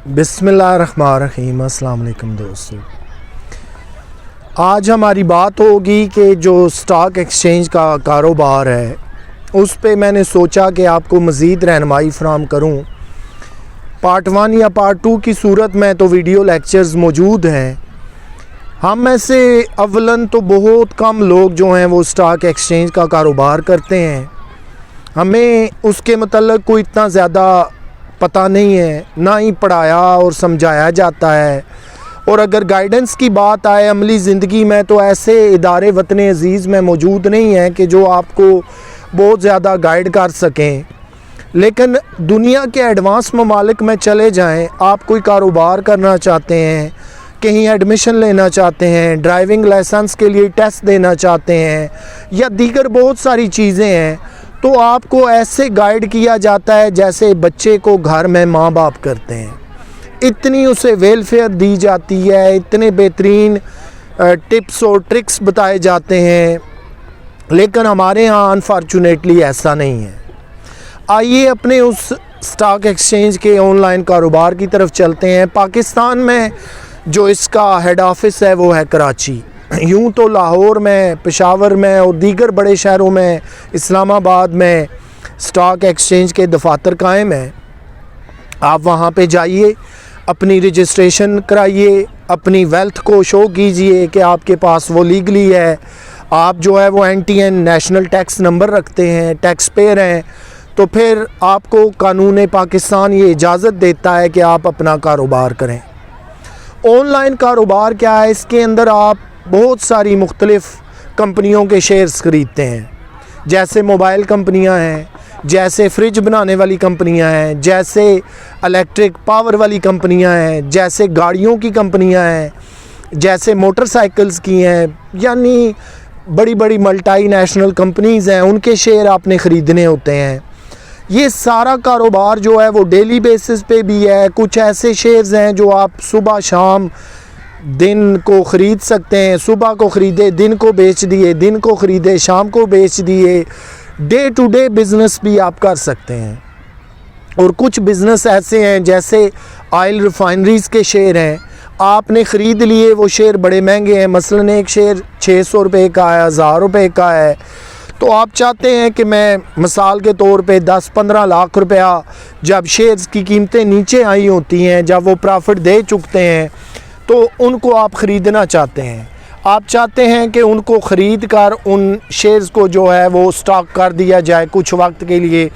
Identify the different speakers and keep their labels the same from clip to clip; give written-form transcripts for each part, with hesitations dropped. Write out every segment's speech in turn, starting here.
Speaker 1: बिस्मिल्लाहिर्रहमानिर्रहीम। अस्सलाम वालेकुम दोस्तों, आज हमारी बात होगी कि जो स्टॉक एक्सचेंज का कारोबार है उस पे मैंने सोचा कि आपको मज़ीद रहनुमाई फ़राहम करूं। पार्ट 1 या पार्ट 2 की सूरत में तो वीडियो लेक्चर्स मौजूद हैं। हम में से अव्वलन तो बहुत कम लोग जो हैं वो स्टॉक एक्सचेंज का कारोबार करते हैं। हमें उसके मतलब कोई इतना ज़्यादा पता नहीं है, ना ही पढ़ाया और समझाया जाता है। और अगर गाइडेंस की बात आए अमली ज़िंदगी में तो ऐसे इदारे वतन अज़ीज़ में मौजूद नहीं हैं कि जो आपको बहुत ज़्यादा गाइड कर सकें। लेकिन दुनिया के एडवांस ममालिक में चले जाएं, आप कोई कारोबार करना चाहते हैं, कहीं एडमिशन लेना चाहते हैं, ड्राइविंग लाइसेंस के लिए टेस्ट देना चाहते हैं या दीगर बहुत सारी चीज़ें हैं, तो आपको ऐसे गाइड किया जाता है जैसे बच्चे को घर में माँ बाप करते हैं। इतनी उसे वेलफेयर दी जाती है, इतने बेहतरीन टिप्स और ट्रिक्स बताए जाते हैं। लेकिन हमारे यहाँ अनफॉर्चुनेटली ऐसा नहीं है। आइए अपने उस स्टॉक एक्सचेंज के ऑनलाइन कारोबार की तरफ चलते हैं। पाकिस्तान में जो इसका हेड ऑफिस है वो है कराची। यूँ तो लाहौर में, पेशावर में और दीगर बड़े शहरों में, इस्लामाबाद में स्टॉक एक्सचेंज के दफातर कायम हैं। आप वहाँ पे जाइए, अपनी रजिस्ट्रेशन कराइए, अपनी वेल्थ को शो कीजिए कि आपके पास वो लीगली है, आप जो है वो NTN नेशनल टैक्स नंबर रखते हैं, टैक्स पेयर हैं, तो फिर आपको कानून पाकिस्तान ये इजाज़त देता है कि आप अपना कारोबार करें। ऑनलाइन कारोबार क्या है, इसके अंदर आप बहुत सारी मुख्तलिफ़ कंपनियों के शेयर्स ख़रीदते हैं। जैसे मोबाइल कंपनियां हैं, जैसे फ्रिज बनाने वाली कंपनियां हैं, जैसे इलेक्ट्रिक पावर वाली कंपनियां हैं, जैसे गाड़ियों की कंपनियां हैं, जैसे मोटरसाइकिल्स की हैं, यानी बड़ी बड़ी मल्टी नेशनल कंपनीज़ हैं, उनके शेयर आपने ख़रीदने होते हैं। ये सारा कारोबार जो है वो डेली बेसिस पे भी है। कुछ ऐसे शेयर्स हैं जो आप सुबह शाम दिन को ख़रीद सकते हैं। सुबह को ख़रीदे, दिन को बेच दिए, दिन को ख़रीदे, शाम को बेच दिए। डे टू डे बिज़नेस भी आप कर सकते हैं। और कुछ बिज़नेस ऐसे हैं जैसे ऑयल रिफाइनरीज़ के शेयर हैं, आपने ख़रीद लिए, वो शेयर बड़े महंगे हैं। मसलन एक शेयर 600 रुपये का है, 1000 रुपये का है, तो आप चाहते हैं कि मैं मिसाल के तौर पे 10-15 लाख रुपया जब शेयर्स की कीमतें नीचे आई होती हैं, जब वो प्रॉफिट दे चुकते हैं, तो उनको आप ख़रीदना चाहते हैं। आप चाहते हैं कि उनको ख़रीद कर उन शेयर्स को जो है वो स्टॉक कर दिया जाए कुछ वक्त के लिए,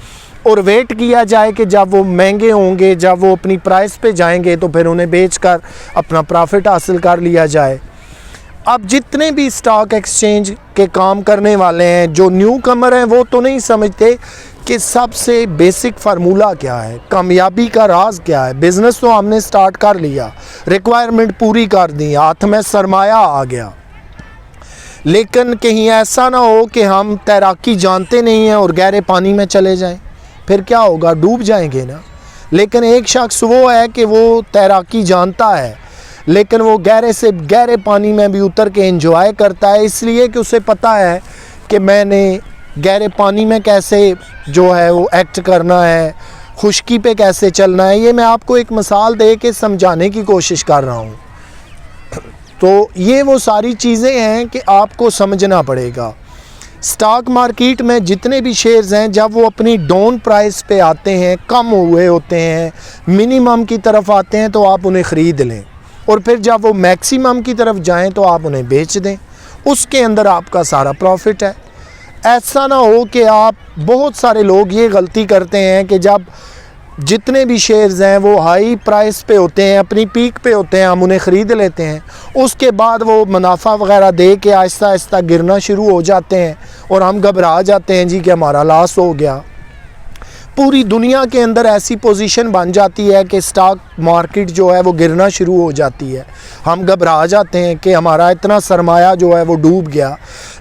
Speaker 1: और वेट किया जाए कि जब वो महंगे होंगे, जब वो अपनी प्राइस पे जाएंगे, तो फिर उन्हें बेचकर अपना प्रॉफिट हासिल कर लिया जाए। अब जितने भी स्टॉक एक्सचेंज के काम करने वाले हैं, जो न्यू कमर हैं, वो तो नहीं समझते कि सबसे बेसिक फार्मूला क्या है, कामयाबी का राज क्या है। बिज़नेस तो हमने स्टार्ट कर लिया, रिक्वायरमेंट पूरी कर दी, हाथ में सरमाया आ गया, लेकिन कहीं ऐसा ना हो कि हम तैराकी जानते नहीं हैं और गहरे पानी में चले जाएं, फिर क्या होगा, डूब जाएंगे ना। लेकिन एक शख्स वो है कि वो तैराकी जानता है, लेकिन वो गहरे से गहरे पानी में भी उतर के एंजॉय करता है, इसलिए कि उसे पता है कि मैंने गहरे पानी में कैसे जो है वो एक्ट करना है, खुश्की पे कैसे चलना है। ये मैं आपको एक मिसाल दे के समझाने की कोशिश कर रहा हूँ। तो ये वो सारी चीज़ें हैं कि आपको समझना पड़ेगा। स्टॉक मार्केट में जितने भी शेयर्स हैं, जब वो अपनी डाउन प्राइस पे आते हैं, कम हुए होते हैं, मिनिमम की तरफ आते हैं, तो आप उन्हें ख़रीद लें, और फिर जब वो मैक्सिमम की तरफ जाएं तो आप उन्हें बेच दें। उसके अंदर आपका सारा प्रॉफिट है। ऐसा ना हो कि आप, बहुत सारे लोग ये गलती करते हैं कि जब जितने भी शेयर्स हैं वो हाई प्राइस पे होते हैं, अपनी पीक पे होते हैं, हम उन्हें ख़रीद लेते हैं, उसके बाद वो मुनाफा वगैरह दे के आहिस्ता आहिस्ता गिरना शुरू हो जाते हैं और हम घबरा जाते हैं जी कि हमारा लॉस हो गया। पूरी दुनिया के अंदर ऐसी पोजीशन बन जाती है कि स्टॉक मार्केट जो है वो गिरना शुरू हो जाती है, हम घबरा जाते हैं कि हमारा इतना सरमाया जो है वो डूब गया।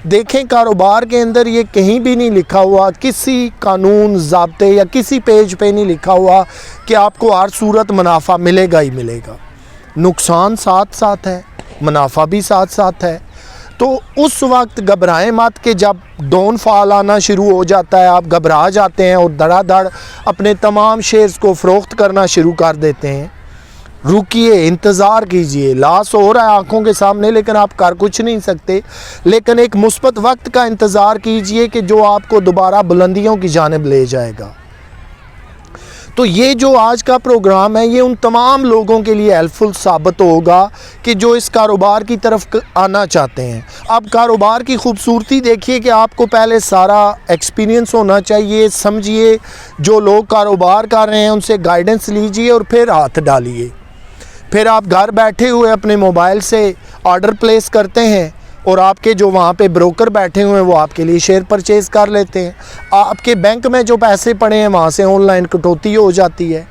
Speaker 1: देखें, कारोबार के अंदर ये कहीं भी नहीं लिखा हुआ, किसी कानून ज़ाब्ते या किसी पेज पे नहीं लिखा हुआ कि आपको हर सूरत मुनाफा मिलेगा ही मिलेगा। नुकसान साथ साथ है, मुनाफा भी साथ साथ है। तो उस वक्त घबराएं मत कि जब डाउनफॉल आना शुरू हो जाता है, आप घबरा जाते हैं और धड़ाधड़ अपने तमाम शेयर्स को फ़रोख्त करना शुरू कर देते हैं। रुकिए, इंतज़ार कीजिए। लॉस हो रहा है आंखों के सामने लेकिन आप कर कुछ नहीं सकते, लेकिन एक मुस्बत वक्त का इंतज़ार कीजिए कि जो आपको दोबारा बुलंदियों की जानिब ले जाएगा। तो ये जो आज का प्रोग्राम है ये उन तमाम लोगों के लिए हेल्पफुल साबित होगा कि जो इस कारोबार की तरफ आना चाहते हैं। अब कारोबार की खूबसूरती देखिए कि आपको पहले सारा एक्सपीरियंस होना चाहिए। समझिए, जो लोग कारोबार कर रहे हैं उनसे गाइडेंस लीजिए और फिर हाथ डालिए। फिर आप घर बैठे हुए अपने मोबाइल से ऑर्डर प्लेस करते हैं और आपके जो वहाँ पे ब्रोकर बैठे हुए हैं वो आपके लिए शेयर परचेज़ कर लेते हैं। आपके बैंक में जो पैसे पड़े हैं वहाँ से ऑनलाइन कटौती हो जाती है।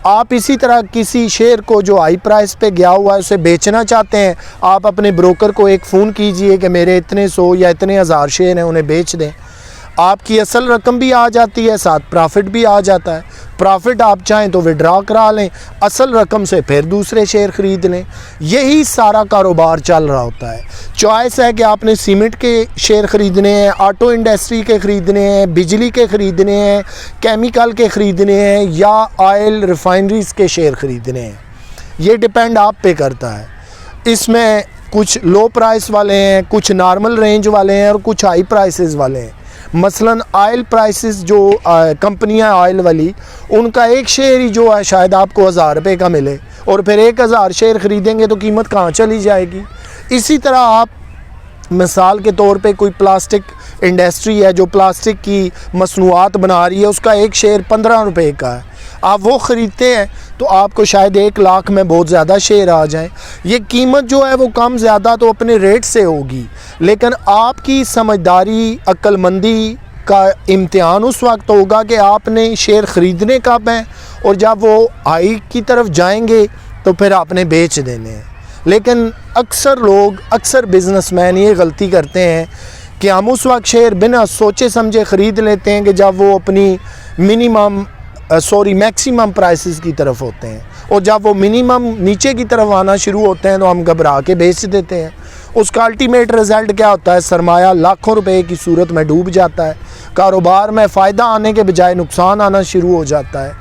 Speaker 1: आप इसी तरह किसी शेयर को जो हाई प्राइस पे गया हुआ है उसे बेचना चाहते हैं, आप अपने ब्रोकर को एक फ़ोन कीजिए कि मेरे इतने 100 या इतने हज़ार शेयर हैं, उन्हें बेच दें। आपकी असल रकम भी आ जाती है, साथ प्रॉफिट भी आ जाता है। प्रॉफिट आप चाहें तो विड्रॉ करा लें, असल रकम से फिर दूसरे शेयर ख़रीद लें। यही सारा कारोबार चल रहा होता है। चॉइस है कि आपने सीमेंट के शेयर ख़रीदने हैं, ऑटो इंडस्ट्री के ख़रीदने हैं, बिजली के ख़रीदने हैं, केमिकल के ख़रीदने हैं या ऑयल रिफाइनरीज़ के शेयर ख़रीदने हैं। ये डिपेंड आप पे करता है। इसमें कुछ लो प्राइस वाले हैं, कुछ नॉर्मल रेंज वाले हैं और कुछ हाई प्राइसेस वाले हैं। मसलन ऑयल प्राइसेस जो कंपनियां ऑयल वाली, उनका एक शेयर ही जो है शायद आपको 1000 रुपये का मिले और फिर 1000 शेयर ख़रीदेंगे तो कीमत कहाँ चली जाएगी। इसी तरह आप मिसाल के तौर पे कोई प्लास्टिक इंडस्ट्री है जो प्लास्टिक की मसनूआत बना रही है, उसका एक शेयर 15 रुपये का है, आप वो ख़रीदते हैं तो आपको शायद 1 लाख में बहुत ज़्यादा शेयर आ जाए। ये कीमत जो है वो कम ज़्यादा तो अपने रेट से होगी, लेकिन आपकी समझदारी अक्लमंदी का इम्तिहान उस वक्त होगा कि आपने शेयर ख़रीदने कब हैं और जब वो हाई की तरफ जाएंगे तो फिर आपने बेच देने हैं। लेकिन अक्सर बिज़नेसमैन ये गलती करते हैं कि हम उस वक्त शेयर बिना सोचे समझे ख़रीद लेते हैं कि जब वो अपनी मैक्सिमम प्राइसेस की तरफ होते हैं, और जब वो मिनिमम नीचे की तरफ आना शुरू होते हैं तो हम घबरा के बेच देते हैं। उसका अल्टीमेट रिज़ल्ट क्या होता है? सरमाया लाखों रुपए की सूरत में डूब जाता है, कारोबार में फ़ायदा आने के बजाय नुकसान आना शुरू हो जाता है।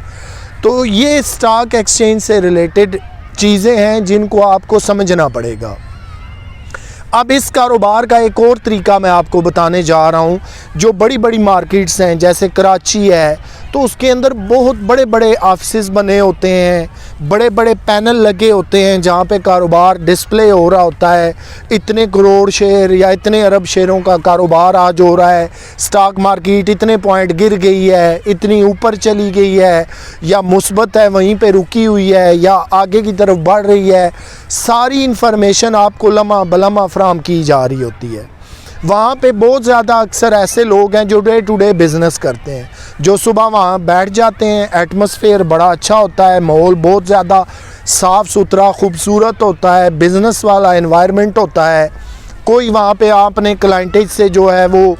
Speaker 1: तो ये स्टॉक एक्सचेंज से रिलेटेड चीज़ें हैं जिनको आपको समझना पड़ेगा। अब इस कारोबार का एक और तरीका मैं आपको बताने जा रहा हूँ। जो बड़ी बड़ी मार्केट्स हैं जैसे कराची है तो उसके अंदर बहुत बड़े बड़े ऑफिस बने होते हैं, बड़े बड़े पैनल लगे होते हैं जहाँ पे कारोबार डिस्प्ले हो रहा होता है। इतने करोड़ शेयर या इतने अरब शेयरों का कारोबार आज हो रहा है, स्टॉक मार्केट इतने पॉइंट गिर गई है, इतनी ऊपर चली गई है या मुस्बत है वहीं पे रुकी हुई है या आगे की तरफ बढ़ रही है। सारी इन्फॉर्मेशन आपको लम्हा बलम्हा फराहम की जा रही होती है। वहाँ पे बहुत ज़्यादा अक्सर ऐसे लोग हैं जो डे टू डे बिज़नेस करते हैं, जो सुबह वहाँ बैठ जाते हैं। एटमॉस्फेयर बड़ा अच्छा होता है, माहौल बहुत ज़्यादा साफ़ सुथरा खूबसूरत होता है, बिज़नेस वाला एनवायरनमेंट होता है। कोई वहाँ पे आपने क्लाइंटेज से जो है वो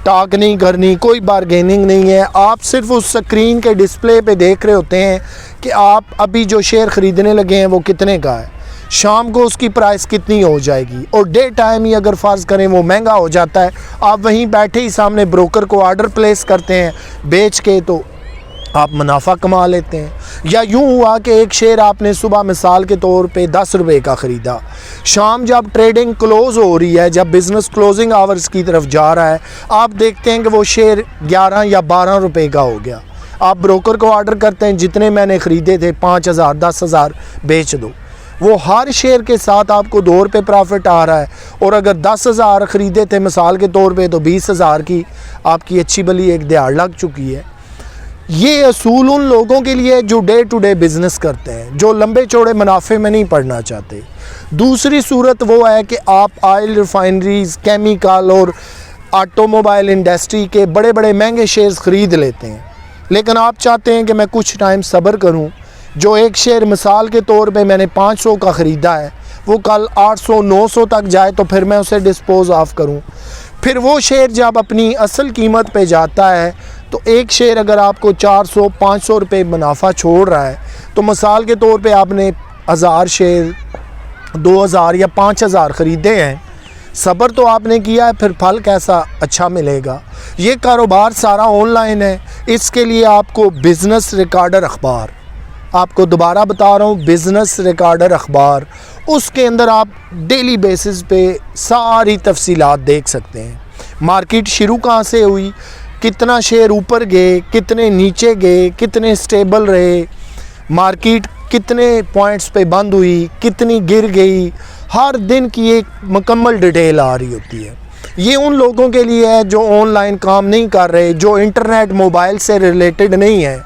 Speaker 1: टॉक नहीं करनी, कोई बारगेनिंग नहीं है। आप सिर्फ उस स्क्रीन के डिस्प्ले पे देख रहे होते हैं कि आप अभी जो शेयर ख़रीदने लगे हैं वो कितने का है, शाम को उसकी प्राइस कितनी हो जाएगी, और डे टाइम ही अगर फ़र्ज़ करें वो महंगा हो जाता है, आप वहीं बैठे ही सामने ब्रोकर को ऑर्डर प्लेस करते हैं बेच के, तो आप मुनाफा कमा लेते हैं। या यूँ हुआ कि एक शेयर आपने सुबह मिसाल के तौर पे 10 रुपये का ख़रीदा, शाम जब ट्रेडिंग क्लोज़ हो रही है, जब बिज़नेस क्लोजिंग आवर्स की तरफ जा रहा है, आप देखते हैं कि वो शेयर 11 या 12 रुपये का हो गया। आप ब्रोकर को ऑर्डर करते हैं जितने मैंने ख़रीदे थे 5000 10,000 बेच दो। वो हर शेयर के साथ आपको 2 रुपये प्रॉफिट आ रहा है, और अगर 10,000 ख़रीदे थे मिसाल के तौर पे तो 20,000 की आपकी अच्छी भली एक दिहाड़ लग चुकी है। ये असूल उन लोगों के लिए जो डे टू डे बिज़नेस करते हैं, जो लंबे चौड़े मुनाफे में नहीं पड़ना चाहते। दूसरी सूरत वो है कि आप ऑयल रिफाइनरीज़, केमिकल और ऑटोमोबाइल इंडस्ट्री के बड़े बड़े महंगे शेयर्स ख़रीद लेते हैं, लेकिन आप चाहते हैं कि मैं कुछ टाइम सब्र करूं। जो एक शेयर मिसाल के तौर पे मैंने 500 का ख़रीदा है वो कल 800-900 तक जाए तो फिर मैं उसे डिस्पोज़ ऑफ करूं। फिर वो शेयर जब अपनी असल कीमत पे जाता है तो एक शेयर अगर आपको 400-500 रुपये मुनाफा छोड़ रहा है, तो मिसाल के तौर पे आपने 1000 शेयर 2000 या 5000 ख़रीदे हैं, सब्र तो आपने किया है, फिर फल कैसा अच्छा मिलेगा। ये कारोबार सारा ऑनलाइन है। इसके लिए आपको बिज़नेस रिकॉर्डर अखबार آپ کو دوبارہ بتا رہا ہوں، بزنس ریکارڈر اخبار، اس کے اندر آپ ڈیلی بیسس پہ ساری تفصیلات دیکھ سکتے ہیں۔ مارکیٹ شروع کہاں سے ہوئی، کتنا شیئر اوپر گئے، کتنے نیچے گئے، کتنے سٹیبل رہے، مارکیٹ کتنے پوائنٹس پہ بند ہوئی، کتنی گر گئی، ہر دن کی ایک مکمل ڈیٹیل آ رہی ہوتی ہے۔ یہ ان لوگوں کے لیے ہے جو آن لائن کام نہیں کر رہے، جو انٹرنیٹ موبائل سے ریلیٹڈ نہیں ہے،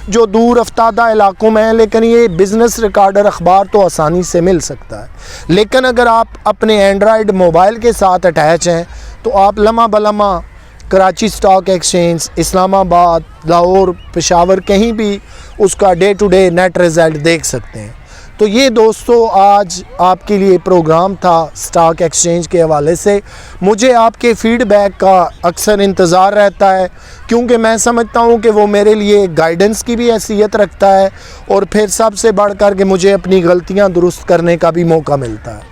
Speaker 1: جو دور افتادہ علاقوں میں ہیں، لیکن یہ بزنس ریکارڈر اخبار تو آسانی سے مل سکتا ہے۔ لیکن اگر آپ اپنے اینڈرائڈ موبائل کے ساتھ اٹیچ ہیں تو آپ لمحہ بلمحہ Karachi stock exchange, Islamabad, Lahore, Peshawar, کہیں بھی اس کا day to day net result دیکھ سکتے ہیں۔ تو یہ دوستو آج آپ کے لیے پروگرام تھا سٹاک ایکسچینج کے حوالے سے۔ مجھے آپ کے فیڈ بیک کا اکثر انتظار رہتا ہے، کیونکہ میں سمجھتا ہوں کہ وہ میرے لیے گائیڈنس کی بھی حیثیت رکھتا ہے، اور پھر سب سے بڑھ کر کے مجھے اپنی غلطیاں درست کرنے کا بھی موقع ملتا ہے۔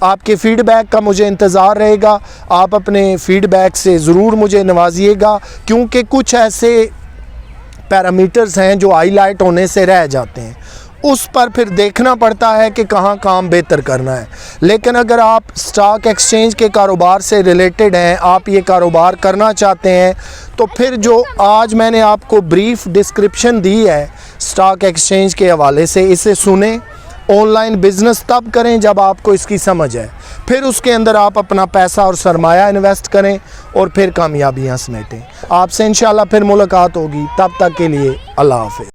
Speaker 1: آپ کے فیڈ بیک کا مجھے انتظار رہے گا، آپ اپنے فیڈ بیک سے ضرور مجھے نوازیے گا، کیونکہ کچھ ایسے پیرامیٹرز ہیں جو ہائی لائٹ ہونے سے رہ جاتے ہیں، اس پر پھر دیکھنا پڑتا ہے کہ کہاں کام بہتر کرنا ہے۔ لیکن اگر آپ سٹاک ایکسچینج کے کاروبار سے ریلیٹڈ ہیں، آپ یہ کاروبار کرنا چاہتے ہیں، تو پھر جو آج میں نے آپ کو بریف ڈسکرپشن دی ہے سٹاک ایکسچینج کے حوالے سے، اسے سنیں۔ آن لائن بزنس تب کریں جب آپ کو اس کی سمجھ ہے، پھر اس کے اندر آپ اپنا پیسہ اور سرمایہ انویسٹ کریں اور پھر کامیابیاں سمیٹیں۔ آپ سے انشاءاللہ پھر ملاقات ہوگی، تب تک کے لیے اللہ حافظ۔